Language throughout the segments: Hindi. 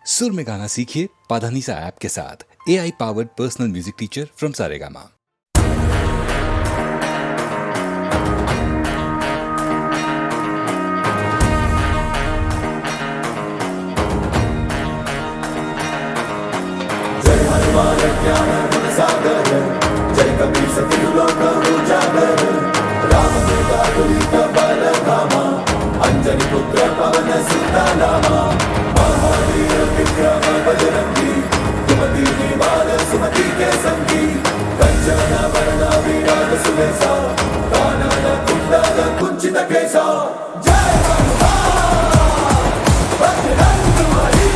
सुर में गाना सीखिए पाधानीसा ऐप के साथ। AI powered personal music teacher from Saregama. जय हनुमान ज्ञान गुण सागर, जय कपीस तिहु लोक उजागर। रामदूत अतुलित बल धामा, अंजनी पुत्र पवन सुत नामा। महावीर विक्रम बजरंगी, सुमति निवार सुमति के संगी। कंचन वरण विराज सुबेसा, कानन कुंडल कुंचित केसा। जय हनुमान बजरंग बली,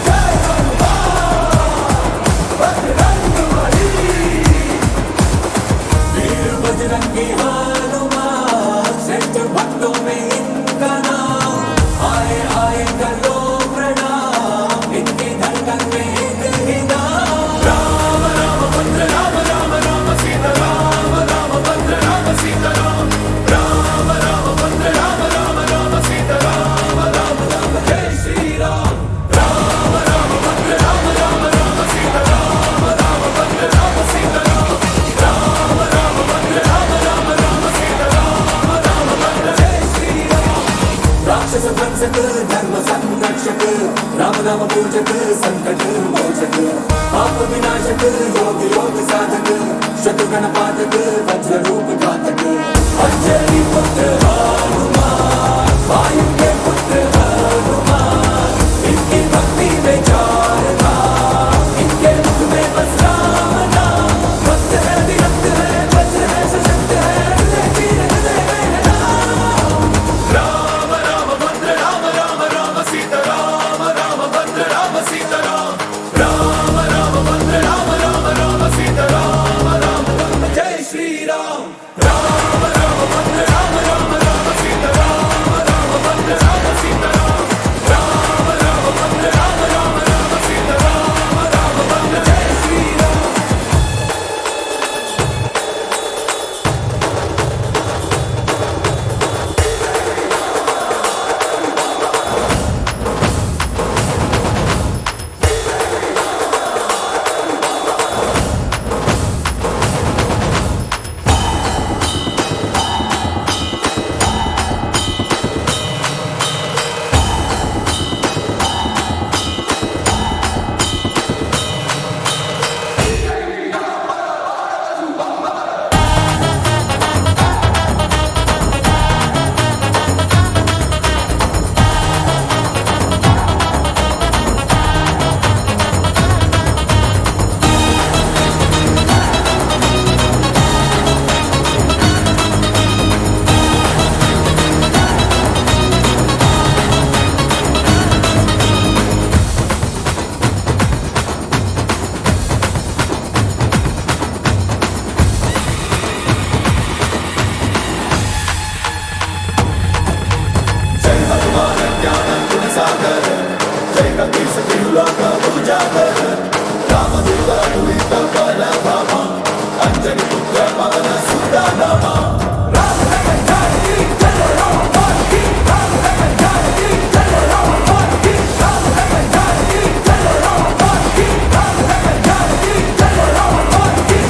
जय हनुमान बजरंग बली। वीर बजरंगी हनुमान, श्रेष्ठ भक्तों में इनका नाम। आए आए कर लो प्रणाम, इनकी धड़कन में एक ही नाम। राम राम भद्र राम, राम राम सीता राम, राम भद्र राम सीता राम। राम राम भद्र राम, राम राम सीता राम, राम राम जय श्री राम। राम राम भद्र राम, राम राम सीता राम, राम भद्र राम सीता राम। राम राम भद्र राम, राम राम सीता राम, राम भद्र जय श्री राम। राक्षस भक्षक धर्म संरक्षक, राम नाम पूजक संकट मोचक। पाप विनाशक योग योग साधक, शत्रुघ्न पातक वज्र रूप घातक। अंजनी पुत्र हनुमान, वायु के पुत्र हनुमान। इनकी भक्ति में चार धाम, इनके मुख में बस राम नाम। भक्त है विरक्त है, वज्र है सशक्त है, हृदय वीर हृदय में राम। राम राम भद्र राम, राम राम सीता राम, राम भद्र राम सीता राम। राम राम भद्र राम, राम राम सीता राम, राम राम जय श्री राम। राम राम भद्र राम, राम राम सीता राम, राम भद्र राम सीता राम। राम राम भद्र राम, राम राम सीता राम, राम भद्र जय श्री राम। जय हनुमान ज्ञान गुण सागर, जय कपीस तिहु लोक उजागर। रामदूत अतुलित बल धामा, अंजनी पुत्र पवन सुत नामा। राम लगन जानकी चलो राम पालकी, राम लगन जानकी चलो राम पालकी। राम लगन जानकी चलो राम पालकी, राम लगन जानकी चलो राम पालकी।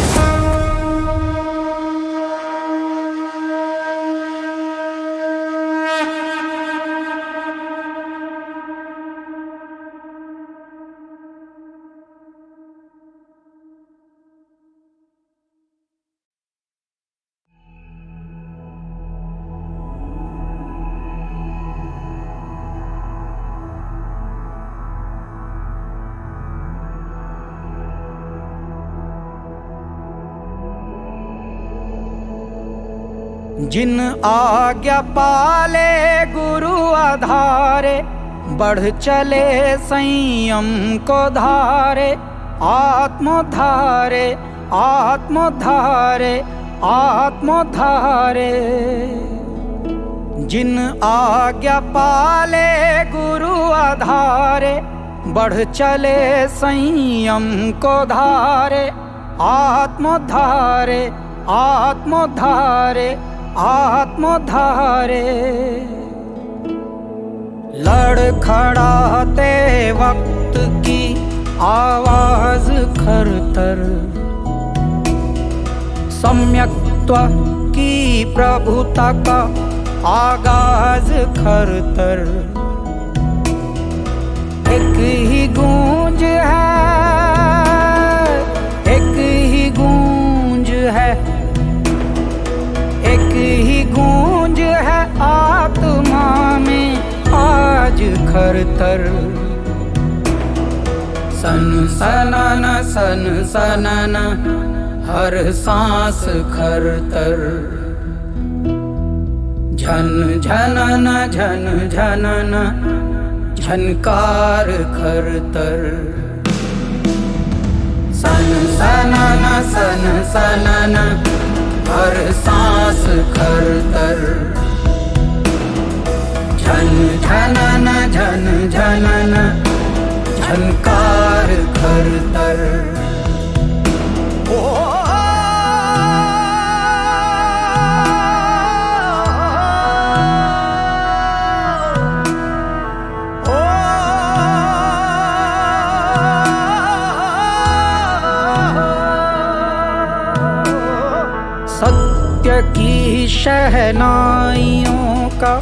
जिन आज्ञा पाले गुरु आधारे, बढ़ चले संयम को धारे। आत्मोद्धारे आत्मोद्धारे आत्मोद्धारे। जिन आज्ञा पाले गुरु आधारे, बढ़ चले संयम को धारे। आत्मोद्धारे आत्मोद्धारे आत्मोद्धारे। लड़खड़ा वक्त की आवाज खरतर, सम्यक्त्व की प्रभुता का आगाज खरतर। एक ही गूंज है, एक ही गूंज है, एक ही गूंज है आत्मा में आज खरतर। सन सनाना सन सनाना हर सांस खरतर, झन झनना झन झनना झनकार खरतर। सन सनाना हर सांस खरतर, झन झनना झन झनना झनकार खरतर। सत्य की शहनाइयों का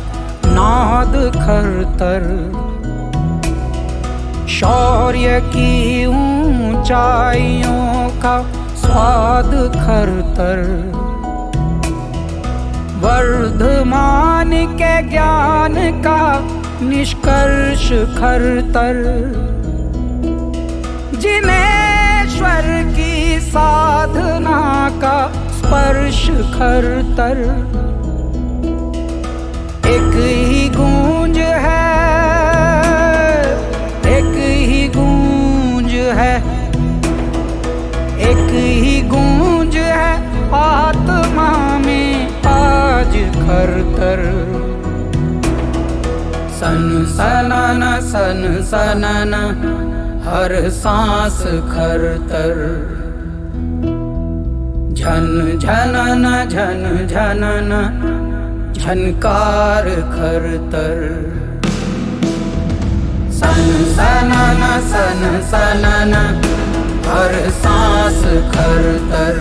नाद खरतर, शौर्य की ऊंचाइयों का स्वाद खरतर। वर्धमान के ज्ञान का निष्कर्ष खरतर, जिनेश्वर की साधना का स्पर्श खरतर। एक ही गूंज है, एक ही गूंज है, एक ही गूंज है आत्मा में आज खरतर। सन सनाना हर सांस खरतर, झन झनना झन झनना झनकार खरतर। सन सनाना हर सांस खरतर,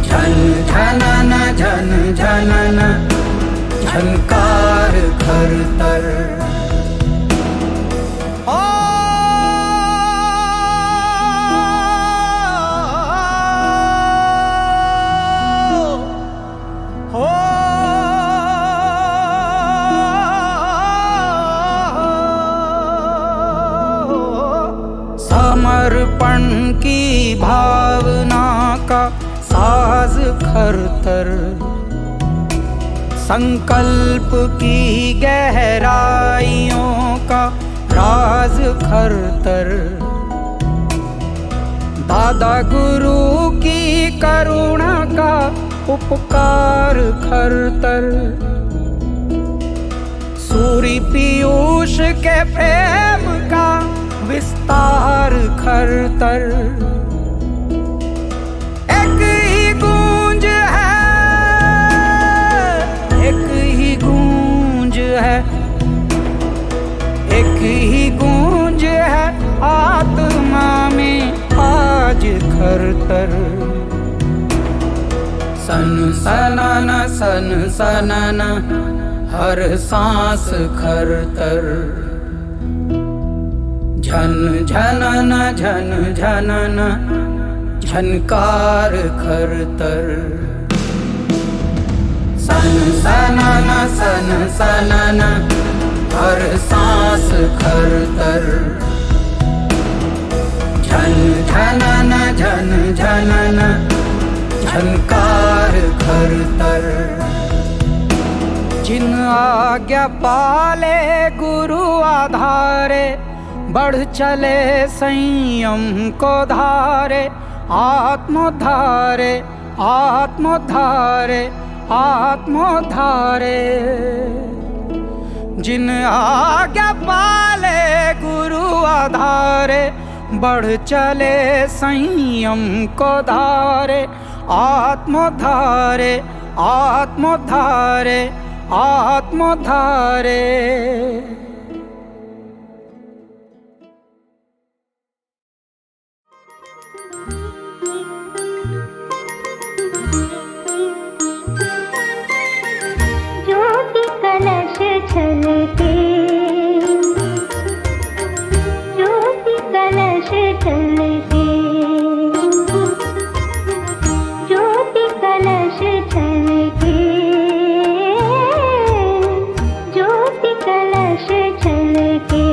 झन झनना झन झनना झनकार खरतर। समर्पण की भावना का साज खरतर, संकल्प की गहराइयों का राज खरतर। दादा गुरु की करुणा का उपकार खरतर, सूर्य पीयूष के प्रेम का विस्तार खरतर। एक ही गूंज है, एक ही गूंज है, एक ही गूंज है आत्मा में आज खरतर। सन सनाना हर सांस खरतर, झन झनना झन झनना झनकार खरतर। सन सनाना हर सांस खरतर, झन झनना झन झनना झनकार खरतर। जिन आज्ञा पाले गुरु आधारे, बढ़ चले संयम को धारे। आत्मोद्धारे आत्मोद्धारे आत्मोद्धारे। जिन आज्ञा पाले गुरु आधारे, बढ़ चले संयम को धारे। आत्मोद्धारे आत्मोद्धारे आत्मोद्धारे। कलश छलके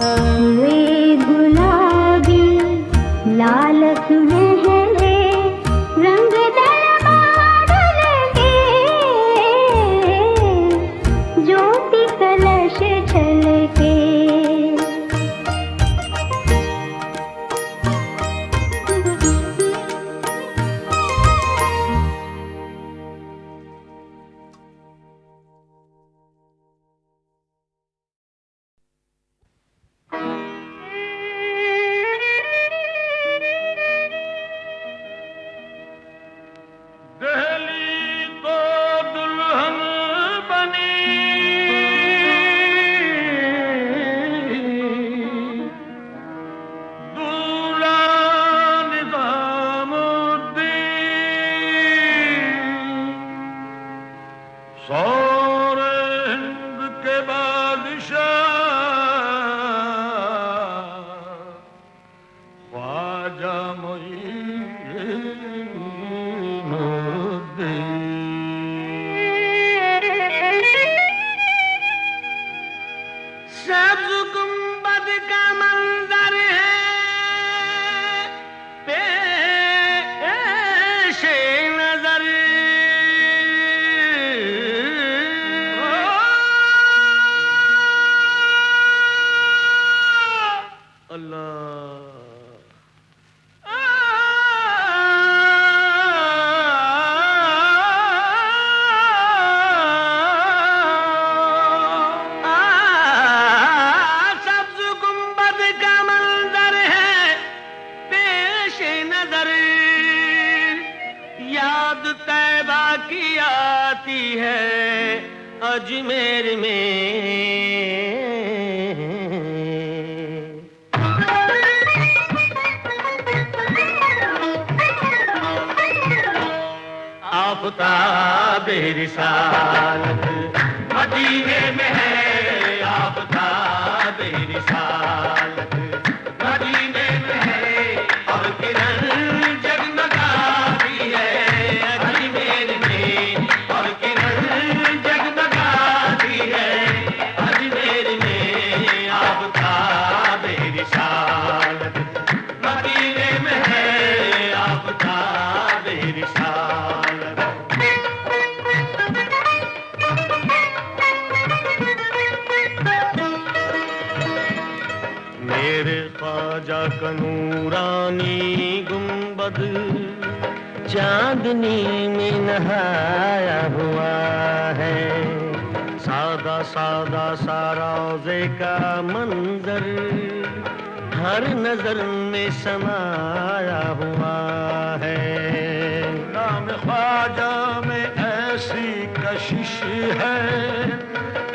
हुए गुलाबी लाल सुनहरे रंग दरबार के ज्योति कलश छलके दहली तो दुल्हन बनी दूल्हा निजामुद्दीन सारे हिंद के बादशाह ख्वाजा सब्ज गुंबद का मंजर है पेश नजर सब्ज गुंबद का मंजर है पेश नजर याद तैबा की आती है अजमेर में आफ़ताब रिसालत मदीने में है आफ़ताब रिसालत मदीने में है और किरण जगमगाती है अजमेर में और किरण जगमगाती है अजमेर में आफ़ताब रिसालत मदीने में है आफ़ताब रिसालत मेरे ख्वाजा का नूरानी गुंबद चांदनी में नहाया हुआ है सादा सादा सा रोज़े का मंजर हर नजर में समाया हुआ है नाम ख्वाजा में ऐसी कशिश है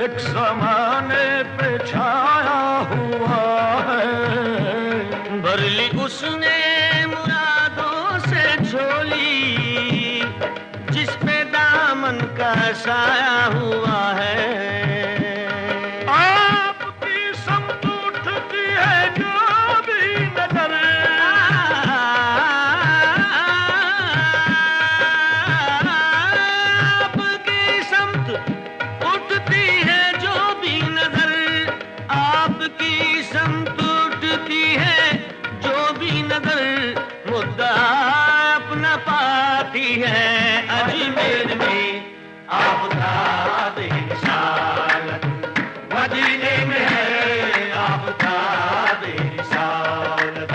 एक ज़माने पे छाया हुआ है भर ली उसने मुरादों से झोली जिस पे दामन का साया हुआ है आपकी समत उठती है जो भी नजर आपकी समत उठती है जो भी नजर आपकी समत उठती है जो भी नजर मुद्दा अपना पाती है अजमेर में आफ़ताब रिसालत मदीने में है आफ़ताब रिसालत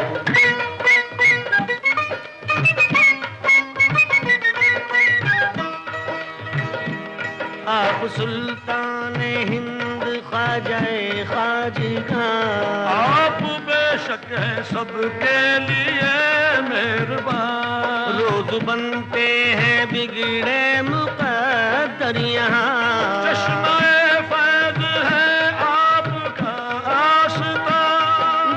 आप सुल्तान हिंद ख्वाजाए खाजिगा आप बेशक है सबके लिए मेहरबान रोज बनते हैं बिगड़े मुक़द्दर यहाँ चश्मे फैज़ है आपका आस्था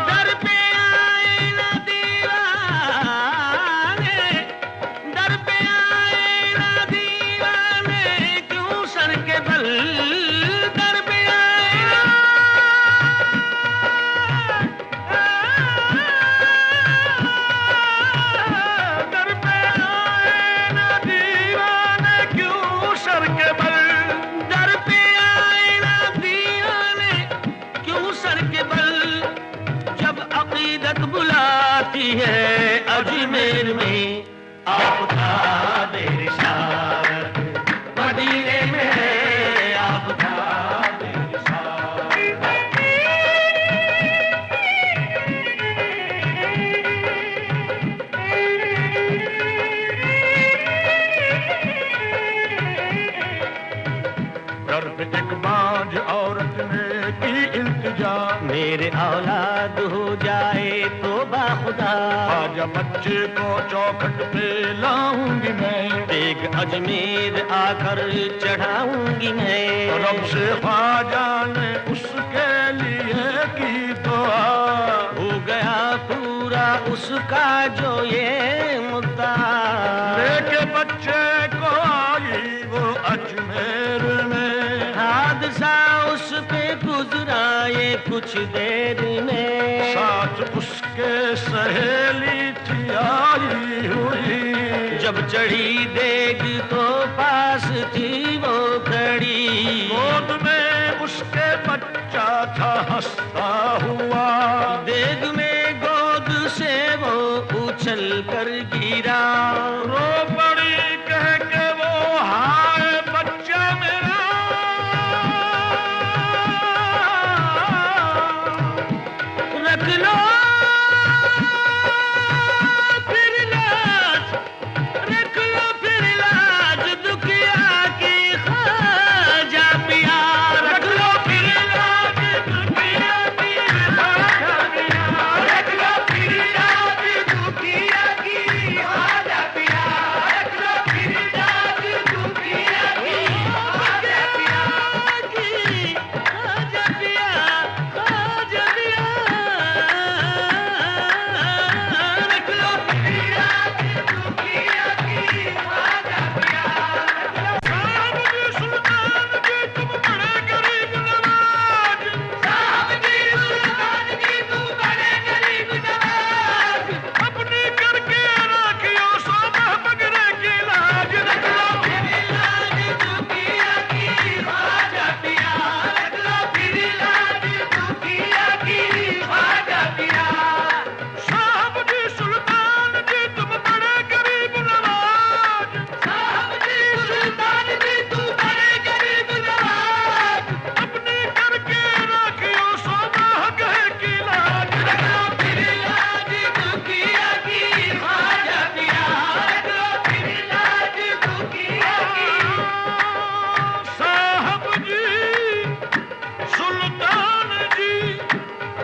दर पे आए न दीवाने दर पे आए न दीवाने क्यों सर के बल दर पे आए दर पे आए न दीवाने क्यों सर के बल दर पे मेरे औलाद हो जाए तो बाखुदा, आजा बच्चे को चौखट पे लाऊंगी मैं, देग अजमेर आकर चढ़ाऊंगी मैं। रब से ख्वाजा ने उसके लिए की दुआ, हो गया पूरा उसका जो ये मुद्दा। लेके बच्चे को आई वो अजमेर में, हादसा उस पे गुजरा ये कुछ देर में, साथ उसके सहेली थी आई हुई, जब चढ़ी देग तो पास थी वो खड़ी, गोद में उसके बच्चा था हंसता हुआ, देग में गोद से वो उछल कर गिरा, रो पड़ी कह के वो हाय बच्चा मेरा, रख लो फिर लाज, रख लो फिर लाज दुखिया की ख्वाजा पिया, रख लो फिर लाज दुखिया की ख्वाजा पिया, रख लो फिर लाज दुखिया की ख्वाजा पिया, रख लो फिर लाज दुखिया की ख्वाजा पिया, ख्वाजा पिया, ख्वाजा पिया, रख लो फिर लाज दुखिया की ख्वाजा पिया, साहब जी सुल्तान जी तुम बड़े गरीब नवाज, साहब जी सुल्तान जी तुम बड़े गरीब नवाज, अपनी करके राखियो सो बगरे की लाज, रख लो फिर लाज दुखिया की ख्वाजा पिया, रख लो फिर लाज दुखिया की ख्वाजा पिया। साहब जी सुल्तान जी तुम बड़े गरीब नवाज, साहब जी सुल्तान जी तुम बड़े गरीब नवाज, अपनी करके राखियो सो बगरे की लाज, रख लो फिर लाज दुखिया की ख्वाजा पिया, रख लो फिर लाज दुखिया की। साहब जी सुल्तान जी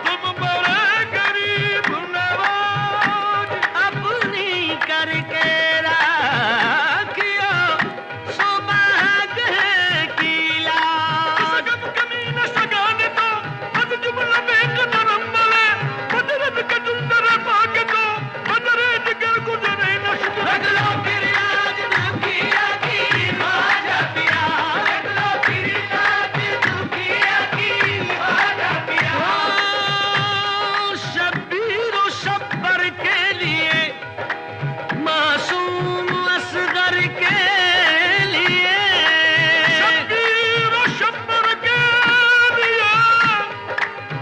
तुम बड़े गरीब नवाज, अपनी करके राखियो सुबह की लाज, सगम कमीन सगाने तो बद जुमला में नरम मले, बदरत का जुंदर पाके तो बदरे जिगर गुजरे नश्क, रख लो फिर लाज दुखिया की ख्वाजा पिया, रख लो फिर लाज दुखिया की ख्वाजा पिया। शब्बीर और शब्बर के लिए, मासूम असगर के लिए, शब्बीर और शब्बर के लिए,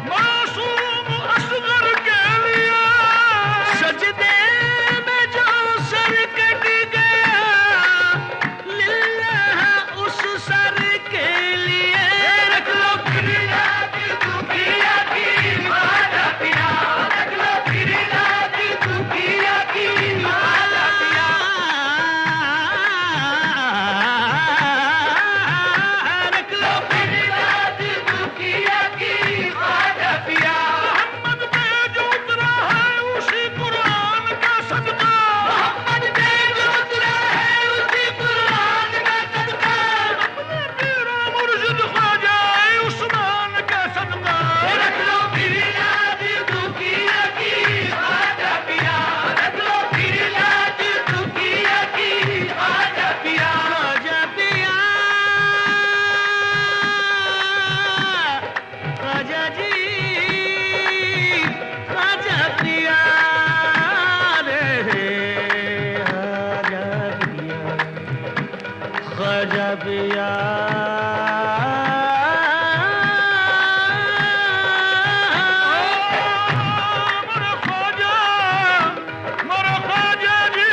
मासूम असगर के लिए, सजदे में जो सर कट गया, लिल्लाह उस सर के लिए, रख लो फिर लाज दुखिया की ख्वाजा पिया, रख लो फिर लाज दुखिया की ख्वाजा पिया, रख लो फिर लाज दुखिया की ख्वाजा पिया। मोहम्मद में जो उतरा है उसी कुरान का सदका, मोहम्मद में जो उतरा है उसी कुरान का सदका, अपने पीरा मुर्शिद ख्वाजा उस्मान का सदका, रख लो फिर लाज दुखिया की ख्वाजा पिया, रख लो फिर लाज दुखिया की ख्वाजा पिया, ख्वाजा पिया, ख्वाजा जी, ख्वाजा पिया रे, ख्वाजा पिया, मेरे ख्वाजा जी,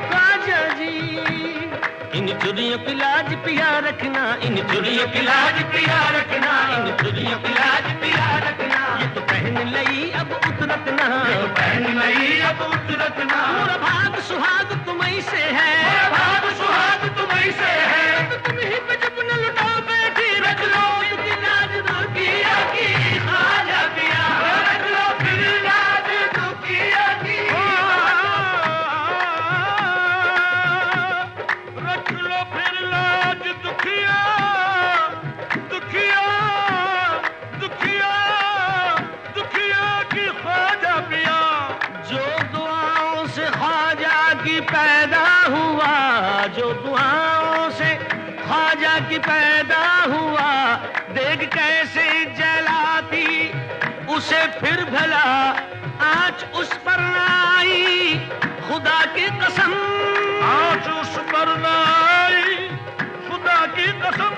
ख्वाजा जी। इन चुरियों की लाज पिया रखना, इन चुरियों की लाज पिया रखना, इन चुरियों की लाज पिया रखना, ये तो पहन लई अब उतरत ना, ये तो पहन लई अब उतरत ना, मोरा भाग सुहाग तुम्हीं से है, मोरा भाग सुहाग तुम्हीं से है, तो तुम ही पे जब न लुटा बैठी, रख फिर लाज दुखिया दुखिया दुखिया दुखिया की ख्वाजा पिया। जो दुआओं से ख्वाजा की पैदा हुआ, जो दुआओं से ख्वाजा की पैदा हुआ, देख कैसे जलाती उसे फिर भला आँच उस पर ना आई, खुदा की कसम आँच उस पर न आई, खुदा की कसम।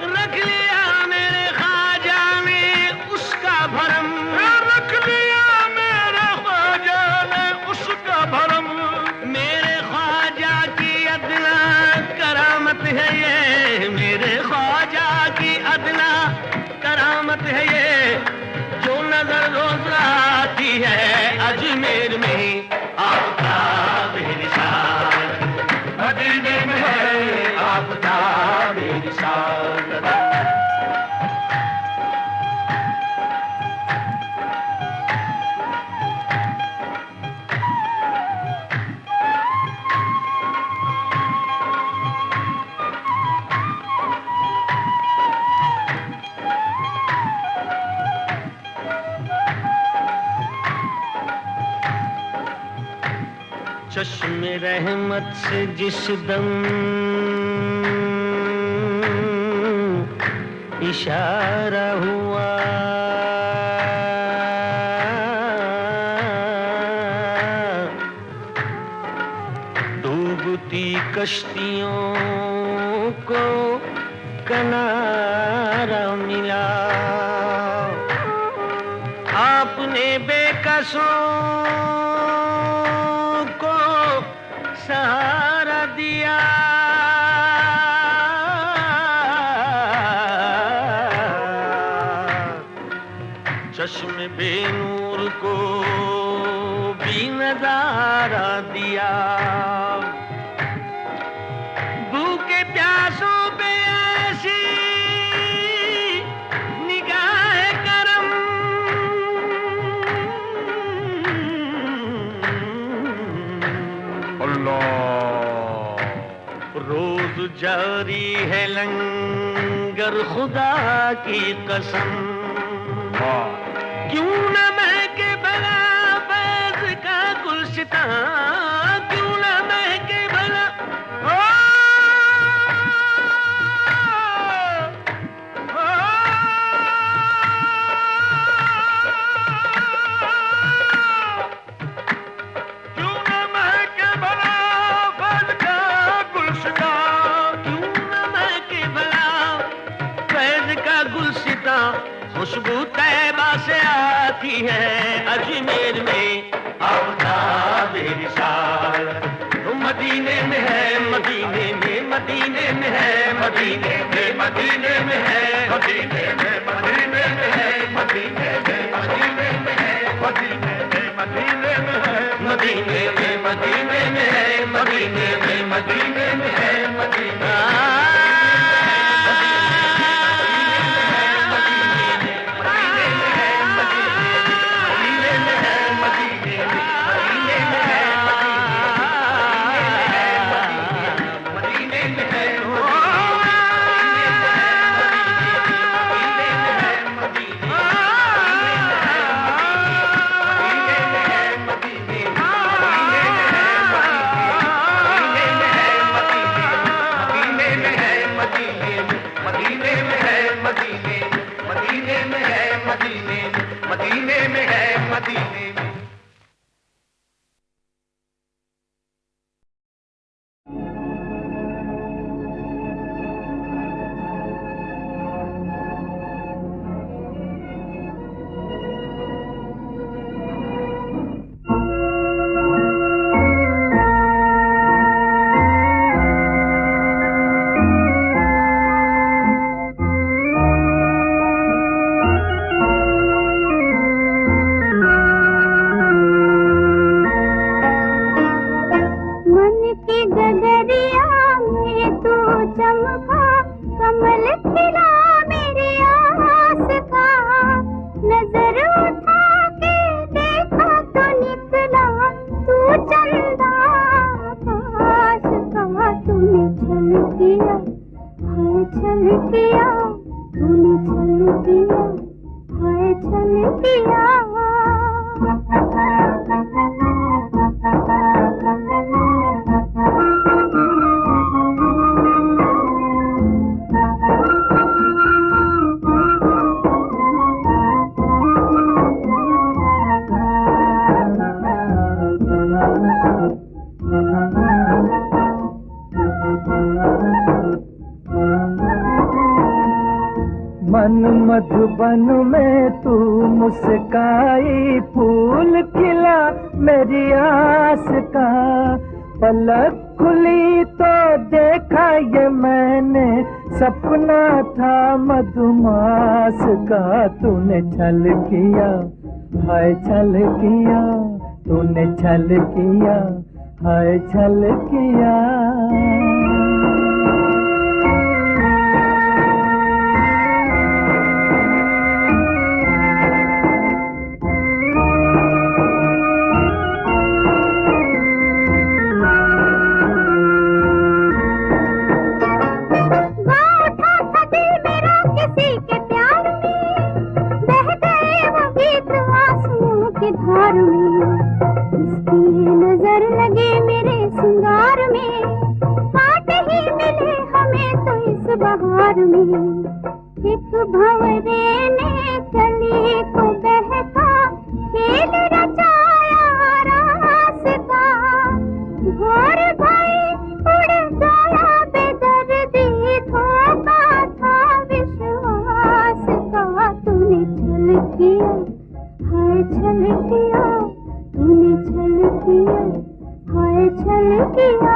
रख लिया मेरे ख्वाजा ने उसका भरम, रख लिया मेरे ख्वाजा ने उसका भरम। मेरे ख्वाजा की अदना करामत है ये, मेरे ख्वाजा की अदना करामत है ये, जो नजर रोज आती है अजमेर में आपका बेरिसाल, मदीने में है आपदा मेरी सादत। चश्मे रहमत से जिस दम इशारा हुआ, डूबती कश्तियों को किनारा मिला, आपने बेकसों को सहारा दिया। चश्म बेनूर को भी नजारा दिया, भूखे प्यासों पे ऐसी निगाह करम, रोज जारी है लंगर खुदा की कसम, क्यों न महके भला फैज़ का गुलशितां, क्यों न महके भला क्यों न महके भला फैज़ का गुलशितां, क्यों न महके भला फैज़ का गुलशितां, खुशबू तैबा से आती है अजमेर में आपदा बेरिसाल, मदीने में है मदीने में, मदीने में है मदीने में, मदीने में है मदीने में मदीने में है मदीने में मदीने में है मदीने में मदीने में है मदीने में, मदीने में है मदीने में, मदीने में है मदीना। मदीने में है मदीने में। की छल किया, तूने छल किया, हाय छल किया। मन मधुबन में तू मुस्काई, फूल खिला मेरी आस का। पलक खुली तो देखा ये मैंने, सपना था मधुमास का। तूने छल किया, हाय छल किया, तूने छल किया, हाय छल किया। नजर लगे मेरे सिंगार में, कांटे ही मिले हमें तो इस बहार में। एक भंवरे ने कली को बहका, खेल रचाया रास का। भोर भई उड़ गया बेदर्दी, धोखा था विश्वास का। तूने छल किया, हाय छल किया, तूने छल किया, हाय छल किया।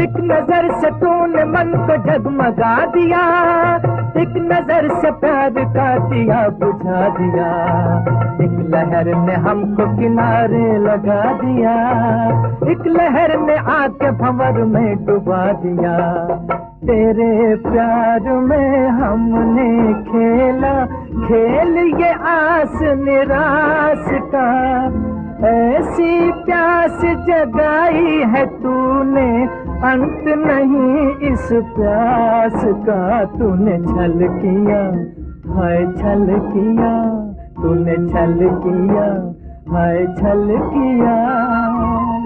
एक नजर से तूने मन को जगमगा दिया, एक नजर से प्यार का दिया बुझा दिया। एक लहर ने हमको किनारे लगा दिया, एक लहर ने आके भंवर में डुबा दिया। तेरे प्यार में हमने खेला खेल ये आस निराश का। ऐसी प्यास जगाई है तूने, अंत नहीं इस प्यास का। तूने छल किया, हाय छल किया, तूने छल किया, हाय छल किया।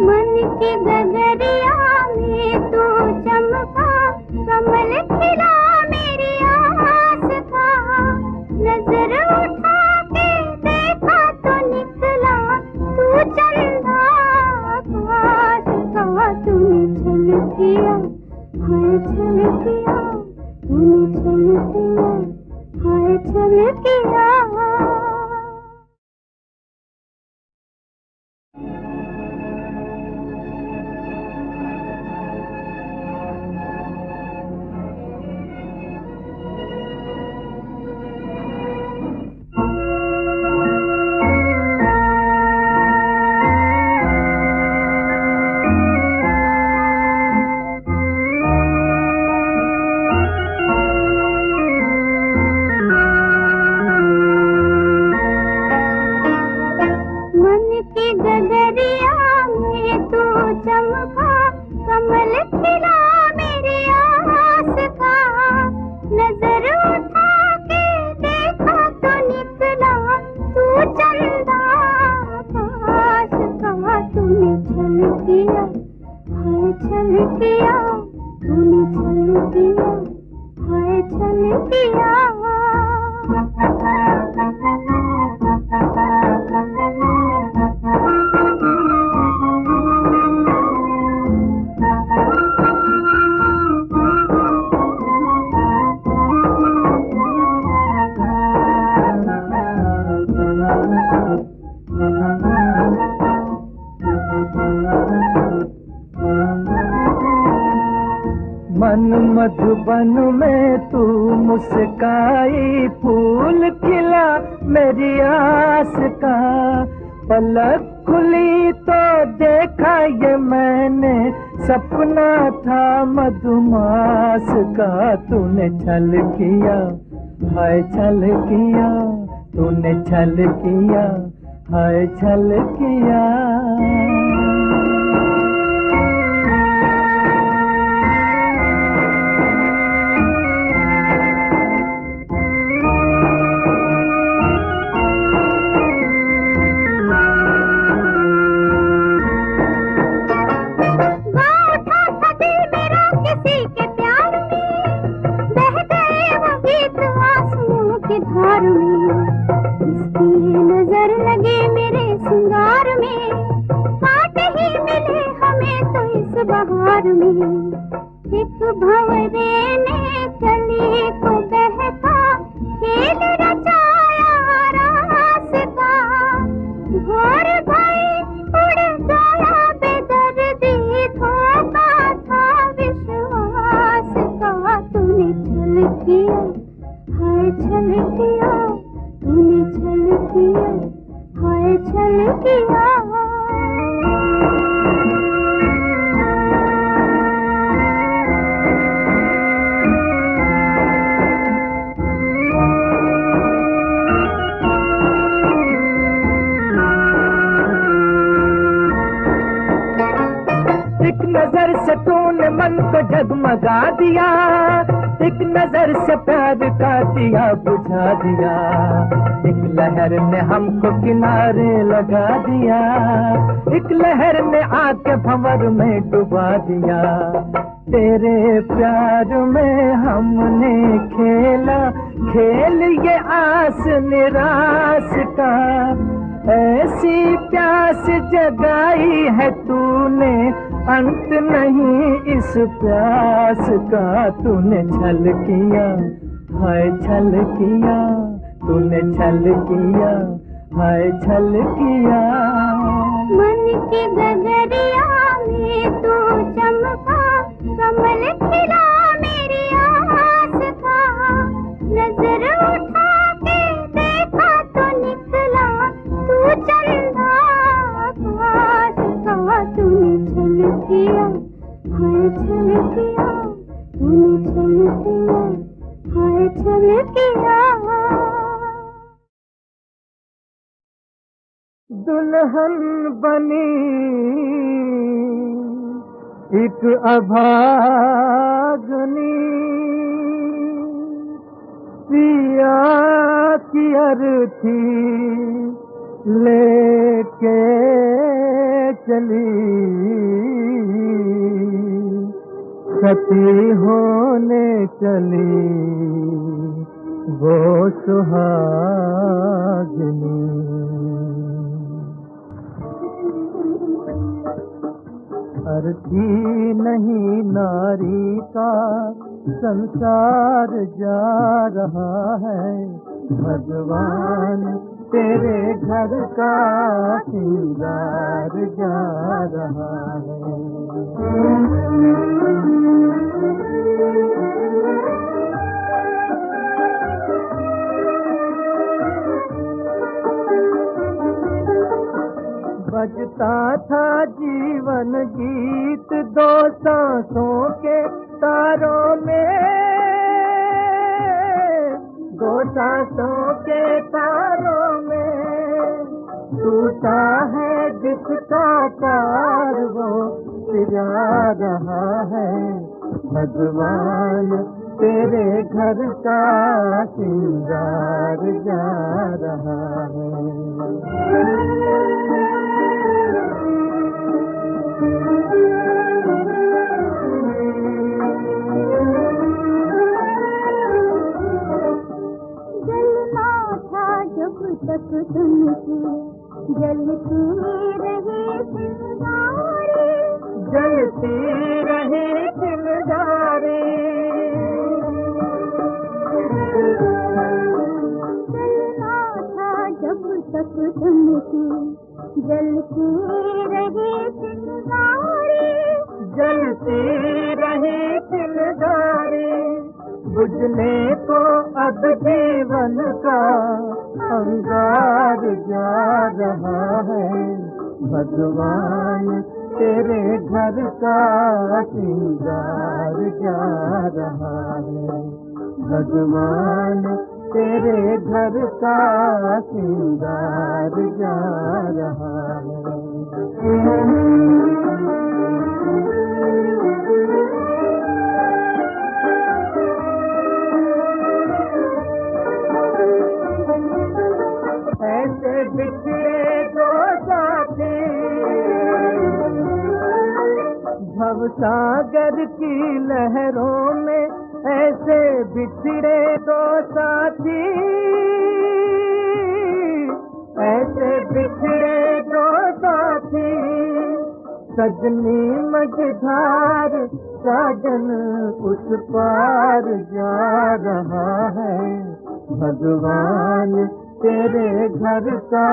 मन की गगरिया में तू चमका, कमल खिला मेरी आस का। नजर उठा के देखा तो निकला तू चंदा आकाश का। तूने छल किया, हाय छल किया, तूने छल किया, हाय छल किया। मन मधुबन में तू मुस्काई, फूल खिला मेरी आस का। पलक खुली तो देखा ये मैंने, सपना था मधुमास का, तूने छल किया, हाय छल किया, तूने छल किया, हाय छल किया। नजर लगे मेरे सिंगार में, कांटे ही मिले हमें तो इस बहार में। एक भंवरे ने कली को बहका खेल रचाया रास्ता, भोर भई उड़ गया बेदर्दी, धोखा था विश्वास का। तूने छल किया, हाय छल किया, तूने छल किया, हाय छल किया। एक नजर से तूने मन को जगमगा दिया, एक नजर से प्यार का दिया बुझा दिया। एक लहर ने हमको किनारे लगा दिया, एक लहर ने आके भंवर में डुबा दिया। तेरे प्यार में हमने खेला खेल ये आस निराश का, ऐसी प्यास जगाई है तूने, अंत नहीं इस प्यास का। तूने छल किया, हाय छल किया, तूने छल किया, हाय छल किया। मन की गगरिया में तू चमका, कमल खिला मेरी आस का। नजर उठा के देखा तो निकला तू चंदा आकाश का। तूने छल किया, हाय छल किया, तूने छल किया, हाय छल किया। दुल्हन बनी एक अभागनी, पिया की अर्थी लेके चली, सती होने चली वो सुहागिनी। अर्थी नहीं नारी का संसार जा रहा है, भगवान तेरे घर का सिंगार जा रहा है। बजता था जीवन गीत दो सांसों के तारों में, दो सांसों के तारों में। टूटा है जिसका तार वो पिरा रहा है, भगवान तेरे घर का सिंगार जा रहा है। जलना था जब तक तुमसे, जलती रही चिंगारी, जलती रही चिंगारी। जलना था जब तक तुमसे, जलती रही चिंगारी, जलती रही चिंगारी। बुझने को अब जीवन का अंगार जा रहा है, भगवान तेरे घर का श्रृंगार जा रहा है। भगवान तेरे घर का श्रृंगार जा रहा है। ऐसे बिछड़े दो साथी भवसागर की लहरों में, ऐसे बिछड़े दो साथी, ऐसे बिछड़े दो साथी। सजनी मझधार साजन उस पार जा रहा है। भगवान तेरे घर का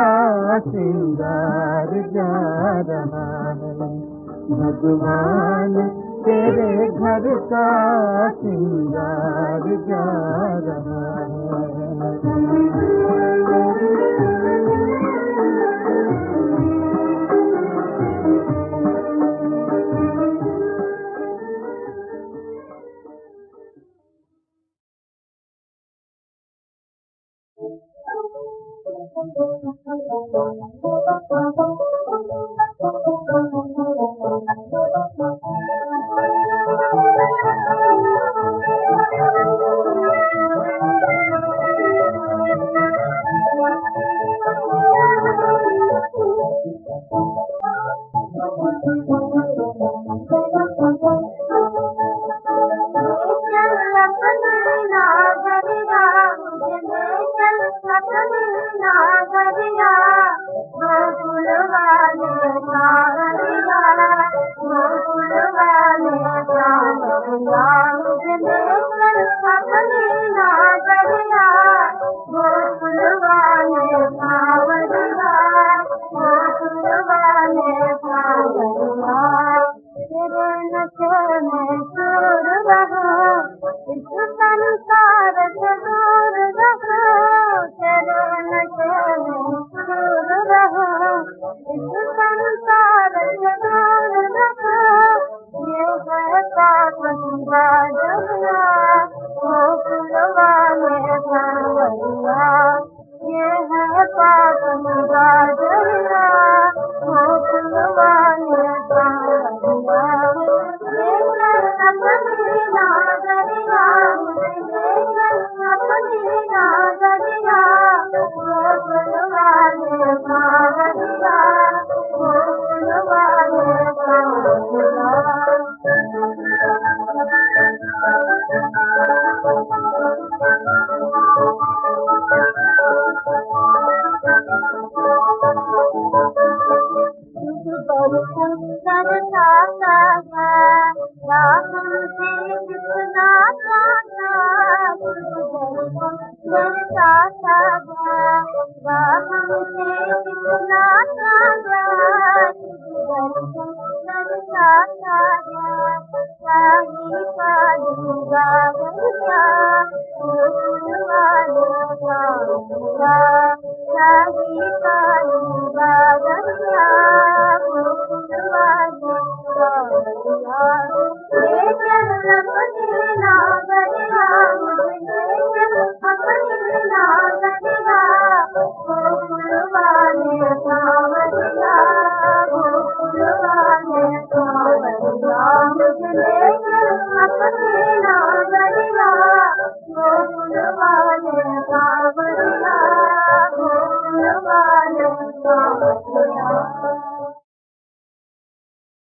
श्रृंगार जा रहा है। भगवान तेरे घर का श्रृंगार जा रहा है।